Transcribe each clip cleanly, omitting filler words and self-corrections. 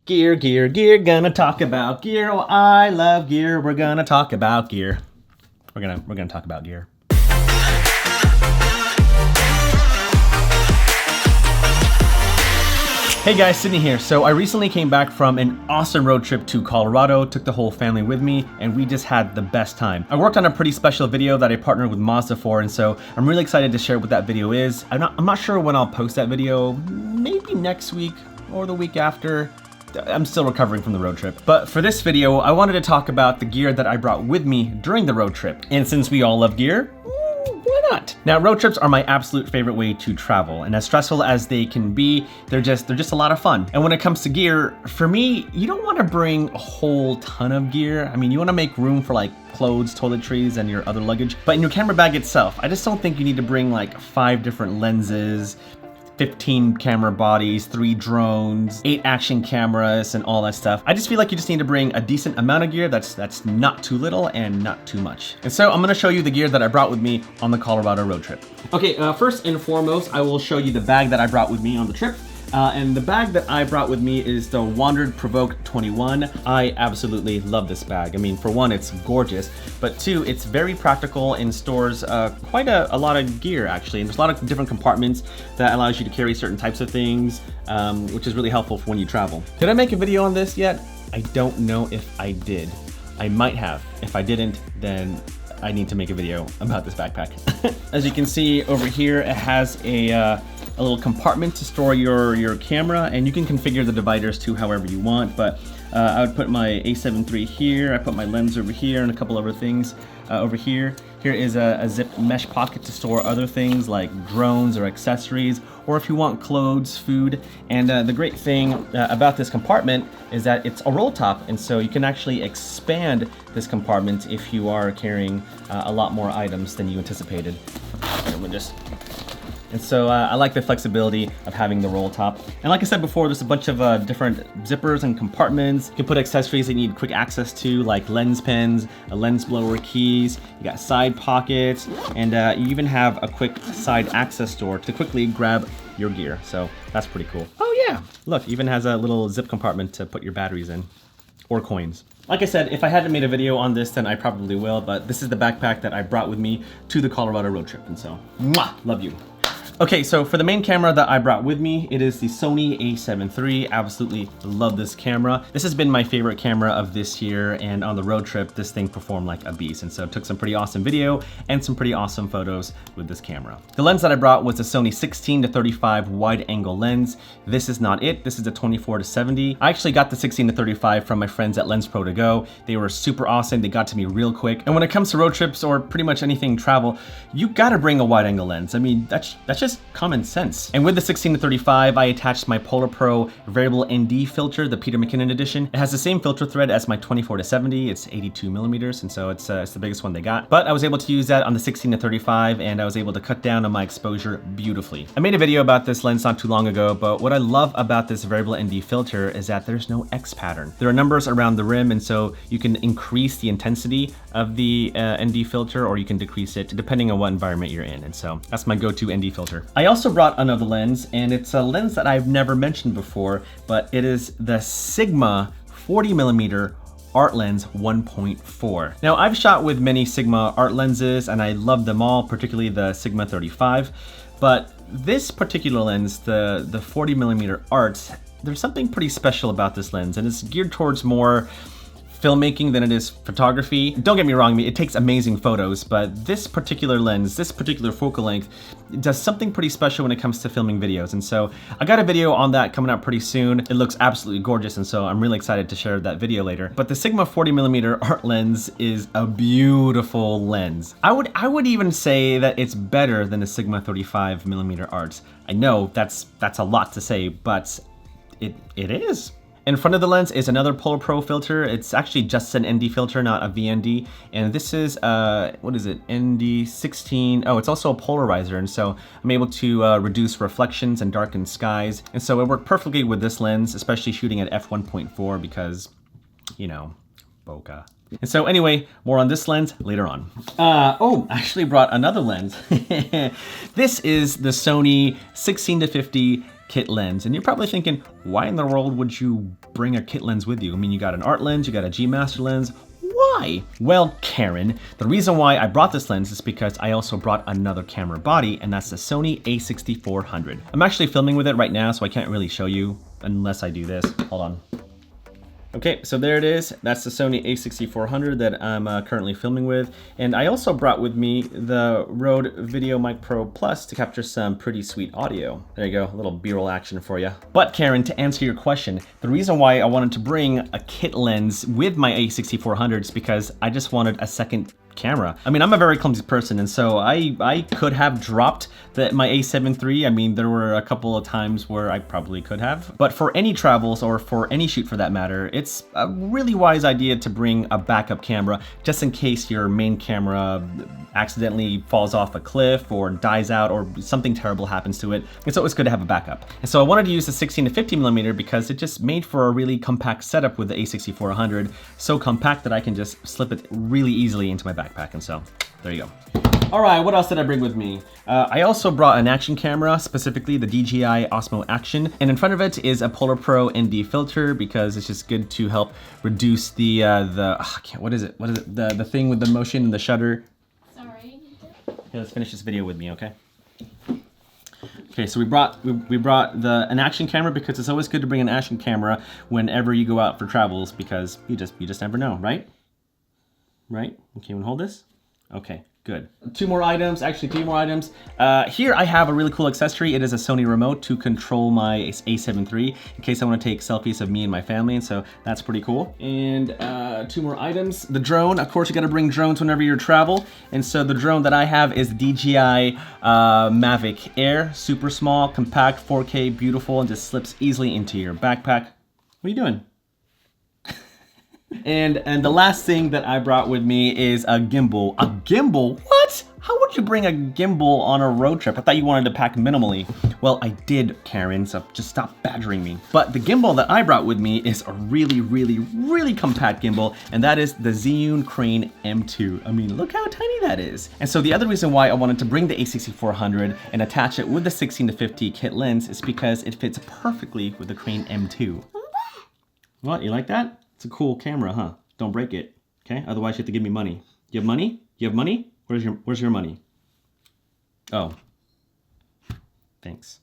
Gear, gear, gear, gonna talk about gear. Oh, I love gear. We're gonna talk about gear. We're gonna talk about gear. Hey guys, Sydney here. So I recently came back from an awesome road trip to Colorado, took the whole family with me, and we just had the best time. I worked on a pretty special video that I partnered with Mazda for, and so I'm really excited to share what that video is. I'm not sure when I'll post that video, maybe next week or the week after. I'm still recovering from the road trip. But for this video, I wanted to talk about the gear that I brought with me during the road trip. And since we all love gear, why not? Now, road trips are my absolute favorite way to travel, and as stressful as they can be, they're just a lot of fun. And when it comes to gear, for me, you don't want to bring a whole ton of gear. I mean, you want to make room for like clothes, toiletries, and your other luggage. But in your camera bag itself, I just don't think you need to bring like 5 different lenses, 15 camera bodies, 3 drones, 8 action cameras, and all that stuff. I just feel like you just need to bring a decent amount of gear that's not too little and not too much. And so I'm gonna show you the gear that I brought with me on the Colorado road trip. Okay, first and foremost, I will show you the bag that I brought with me on the trip. And the bag that I brought with me is the Wandered Provoke 21. I absolutely love this bag. I mean, for one, it's gorgeous, but 2, it's very practical and stores quite a lot of gear actually. And there's a lot of different compartments that allows you to carry certain types of things, which is really helpful for when you travel. Did I make a video on this yet? I don't know if I did. I might have. If I didn't, then I need to make a video about this backpack. As you can see over here, it has a little compartment to store your camera, and you can configure the dividers to however you want, but I would put my A7 III here, I put my lens over here, and a couple other things over here. Here is a zip mesh pocket to store other things like drones or accessories, or if you want clothes, food. And the great thing about this compartment is that it's a roll top, and so you can actually expand this compartment if you are carrying a lot more items than you anticipated. And so I like the flexibility of having the roll top. And like I said before, there's a bunch of different zippers and compartments. You can put accessories that you need quick access to, like lens pens, a lens blower, keys. You got side pockets, and you even have a quick side access door to quickly grab your gear. So that's pretty cool. Oh yeah, look, even has a little zip compartment to put your batteries in, or coins. Like I said, if I hadn't made a video on this, then I probably will, but this is the backpack that I brought with me to the Colorado road trip, and so, mwah, love you. Okay, so for the main camera that I brought with me, it is the Sony A7 III. Absolutely love this camera. This has been my favorite camera of this year, and on the road trip, this thing performed like a beast, and so took some pretty awesome video and some pretty awesome photos with this camera. The lens that I brought was the Sony 16-35 wide-angle lens. This is not it. This is the 24-70. I actually got the 16-35 from my friends at Lens Pro To Go. They were super awesome. They got to me real quick. And when it comes to road trips or pretty much anything travel, you gotta bring a wide-angle lens. I mean, that's just common sense. And with the 16-35, I attached my Polar Pro variable ND filter, the Peter McKinnon edition. It has the same filter thread as my 24-70. It's 82 millimeters, and so it's the biggest one they got. But I was able to use that on the 16-35, and I was able to cut down on my exposure beautifully. I made a video about this lens not too long ago, but what I love about this variable ND filter is that there's no X pattern. There are numbers around the rim, and so you can increase the intensity of the ND filter, or you can decrease it depending on what environment you're in. And so that's my go-to ND filter. I also brought another lens, and it's a lens that I've never mentioned before, but it is the Sigma 40mm art lens 1.4. Now, I've shot with many Sigma art lenses, and I love them all, particularly the Sigma 35, but this particular lens, the 40mm art, there's something pretty special about this lens, and it's geared towards more filmmaking than it is photography. Don't get me wrong, it takes amazing photos, but this particular lens, this particular focal length, does something pretty special when it comes to filming videos. And so I got a video on that coming out pretty soon. It looks absolutely gorgeous, and so I'm really excited to share that video later. But the Sigma 40mm art lens is a beautiful lens. I would even say that it's better than the Sigma 35mm art. I know that's a lot to say, but it is. In front of the lens is another Polar Pro filter. It's actually just an ND filter, not a VND. And this is, what is it, ND16. Oh, it's also a polarizer. And so I'm able to reduce reflections and darken skies. And so it worked perfectly with this lens, especially shooting at f1.4 because, you know, bokeh. And so anyway, more on this lens later on. Oh, I actually brought another lens. This is the Sony 16-50 kit lens. And you're probably thinking, why in the world would you bring a kit lens with you? I mean, you got an art lens, you got a G Master lens. Why? Well, Karen, the reason why I brought this lens is because I also brought another camera body, and that's the Sony a6400. I'm actually filming with it right now, so I can't really show you unless I do this. Hold on. Okay, so there it is. That's the Sony a6400 that I'm currently filming with. And I also brought with me the Rode VideoMic Pro Plus to capture some pretty sweet audio. There you go, a little B-roll action for you. But Karen, to answer your question, the reason why I wanted to bring a kit lens with my a6400 is because I just wanted a second camera. I mean, I'm a very clumsy person, and so I could have dropped my A7 III. I mean, there were a couple of times where I probably could have. But for any travels, or for any shoot for that matter, it's a really wise idea to bring a backup camera just in case your main camera accidentally falls off a cliff or dies out or something terrible happens to it. It's always good to have a backup. And so I wanted to use the 16 to 50 millimeter because it just made for a really compact setup with the a6400. So compact that I can just slip it really easily into my backpack. And so there you go. All right, what else did I bring with me? I also brought an action camera, specifically the DJI Osmo Action, and in front of it is a Polar Pro ND filter because it's just good to help reduce the what is it? The thing with the motion and the shutter. Sorry. Okay, let's finish this video with me, okay? Okay, so we brought an action camera because it's always good to bring an action camera whenever you go out for travels because you just never know, right? Right? Okay, you wanna hold this? Okay, good. Two more items, actually 3 more items. Here I have a really cool accessory. It is a Sony remote to control my a7 III in case I want to take selfies of me and my family, and so that's pretty cool. And 2 more items. The drone, of course you gotta bring drones whenever you travel, and so the drone that I have is the DJI Mavic Air. Super small, compact, 4K, beautiful, and just slips easily into your backpack. What are you doing? And the last thing that I brought with me is a gimbal. A gimbal? What? How would you bring a gimbal on a road trip? I thought you wanted to pack minimally. Well, I did, Karen, so just stop badgering me. But the gimbal that I brought with me is a really, really, really compact gimbal, and that is the Zhiyun Crane M2. I mean, look how tiny that is. And so the other reason why I wanted to bring the a6400 and attach it with the 16 to 50 kit lens is because it fits perfectly with the Crane M2. What, you like that? It's a cool camera, huh? Don't break it, okay? Otherwise you have to give me money. You have money? You have money? Where's your money? Oh. Thanks.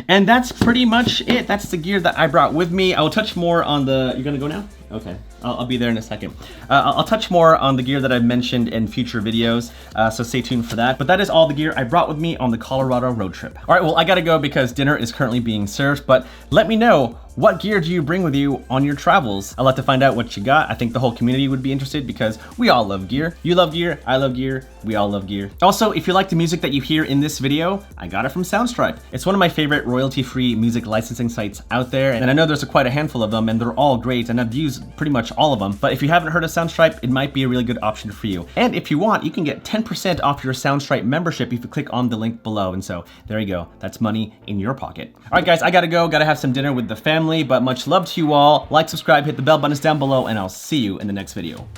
And that's pretty much it. That's the gear that I brought with me. I'll touch more on the... You're gonna go now? Okay, I'll be there in a second. I'll touch more on the gear that I've mentioned in future videos, so stay tuned for that. But that is all the gear I brought with me on the Colorado road trip. All right, well, I gotta go because dinner is currently being served, but let me know, what gear do you bring with you on your travels? I'd like to find out what you got. I think the whole community would be interested because we all love gear. You love gear, I love gear, we all love gear. Also, if you like the music that you hear in this video, I got it from Soundstripe. It's one of my favorite royalty-free music licensing sites out there, and I know there's quite a handful of them, and they're all great, and I've used pretty much all of them. But if you haven't heard of Soundstripe, it might be a really good option for you. And if you want, you can get 10% off your Soundstripe membership if you click on the link below. And so there you go. That's money in your pocket. All right, guys, I gotta go. Gotta have some dinner with the family, but much love to you all. Like, subscribe, hit the bell buttons down below, and I'll see you in the next video.